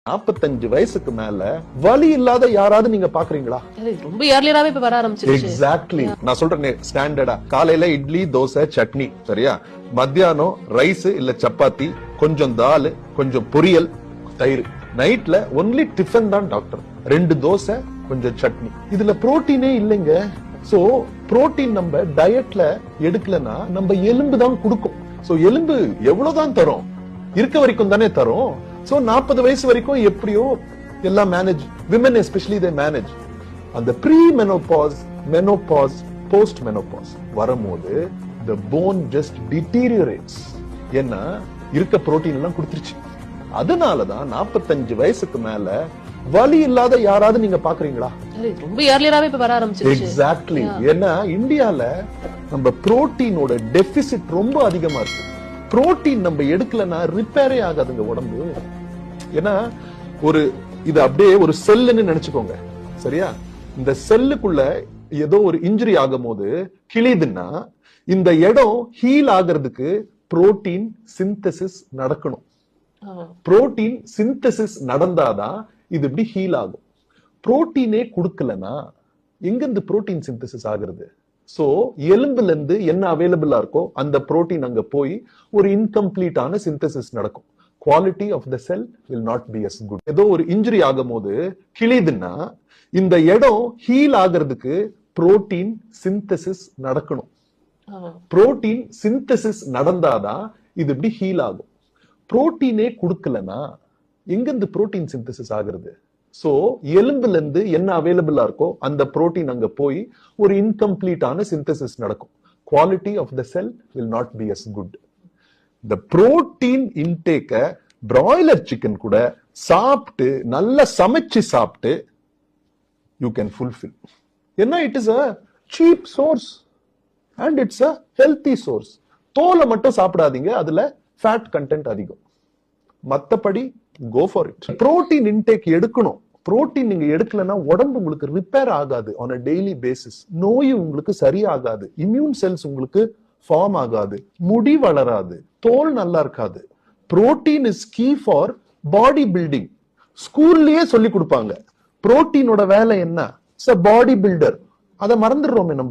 45 வயசுக்கு மேல வலி இல்லாத யாராவது நீங்க பாக்குறீங்களா? ரொம்ப ஏர்லியராவே இப்ப வர ஆரம்பிச்சிருச்சு. எக்ஸாக்ட்லி. நான் சொல்றேன் ஸ்டாண்டர்டா காலையில இட்லி தோசை சட்னி சரியா, மத்தியானம் ரைஸ் இல்ல சப்பாத்தி, கொஞ்சம் தால், கொஞ்சம் பொரியல், தயிர். நைட்ல ஒன்லி டிஃபன் தான் டாக்டர். 2 தோசை கொஞ்சம் சட்னி. இதுல புரோட்டீனே இல்லைங்க. சோ புரோட்டீன் நம்ம டயட்ல எடுக்கலனா நம்ம எலும்பு தான் கொடுக்கும். சோ எலும்பு எவ்வளவுதான் தரும், இருக்க வரைக்கும் தானே தரும். சோ 40 வயசு வரைக்கும் எப்படியோ எல்லாம் manage, women especially they manage. அந்த pre menopause, menopause, post menopause வரும்போது the bone just deteriorates. ஏன்னா இருக்க புரோட்டீன் எல்லாம் கொடுத்துருச்சு. அதனாலதான் 45 வயசுக்கு மேல வலி இல்லாத யாராவது நீங்க பாக்குறீங்களா? ரொம்ப ஏர்லியராவே இப்ப வர ஆரம்பிச்சிருச்சு. எக்ஸாக்ட்லி. ஏன்னா இந்தியால நம்ம புரோட்டீனோட டெபிசிட் ரொம்ப அதிகமா இருக்கு. புரோட்டீன் நம்ம எடுக்கலன்னா ரிப்பேரே ஆகாதுங்க உடம்பு. ஏன்னா இது அப்படியே ஒரு செல்லுன்னு நினைச்சுக்கோங்க சரியா. இந்த செல்லுக்குள்ள ஏதோ ஒரு இன்ஜுரி ஆகும் போது கிழிதுன்னா இந்த இடம் ஹீல் ஆகிறதுக்கு புரோட்டீன் சிந்தசிஸ் நடக்கணும். புரோட்டீன் சிந்தசிஸ் நடந்தாதான் இது இப்படி ஹீல் ஆகும். புரோட்டீனே கொடுக்கலனா எங்க இருந்து புரோட்டீன் சிந்தசிஸ் ஆகுறது? சோ எலும்புல இருந்து என்ன அவைலபிளா இருக்கோ அந்த புரோட்டீன் அங்க போய் ஒரு இன்கம்ப்ளீட்டான சிந்தசிஸ் நடக்கும். Quality of the cell will not be as good. ஏதோ ஒரு இன்ஜுரி ஆகும் போது கிழிதுன்னா இந்த இடம் ஹீல் ஆகிறதுக்கு புரோட்டீன் சிந்தசிஸ் நடக்கணும். புரோட்டீன் சிந்தசிஸ் நடந்தாதான் இது இப்படி ஹீல் ஆகும். புரோட்டீனே கொடுக்கலனா எங்க இருந்து புரோட்டீன் சிந்தசிஸ் ஆகுறது? சோ எலும்புல இருந்து என்ன அவைலபிளா இருக்கோ அந்த புரோட்டீன் அங்க போய் ஒரு இன்கம்ப்ளீட்டான சிந்தசிஸ் நடக்கும். Quality of the cell will not be as good. இந்த புரோட்டீன் இன்டேக்க பிராய்லர் சிக்கன் கூட சாப்பிட்டு நல்லா சமைச்சு சாப்பிட்டு யூ கேன் ஃபுல்ஃபில். ஏன்னா it is a cheap source and it's a healthy source. தோலை மட்டும் சாப்பிடாதீங்க, அதுல ஃபேட் கண்டென்ட் அதிகம். மத்தபடி go for it. Protein intake எடுக்கணும். புரோட்டீன் நீங்க எடுக்கலன்னா உடம்பு உங்களுக்கு ரிப்பேர் ஆகாது. on a daily basis நோய் உங்களுக்கு சரியாகாது. இம்யூன் செல்ஸ் உங்களுக்கு ஃபார்ம் ஆகாது. முடி வளராது. தோல் நல்லா இருக்காது. Protein is key for body building. ஸ்கூல்லயே சொல்லி கொடுப்பாங்க புரோட்டீனோட வேலை என்ன, பாடி பில்டர். அதை மறந்துடுறோமே நம்ம.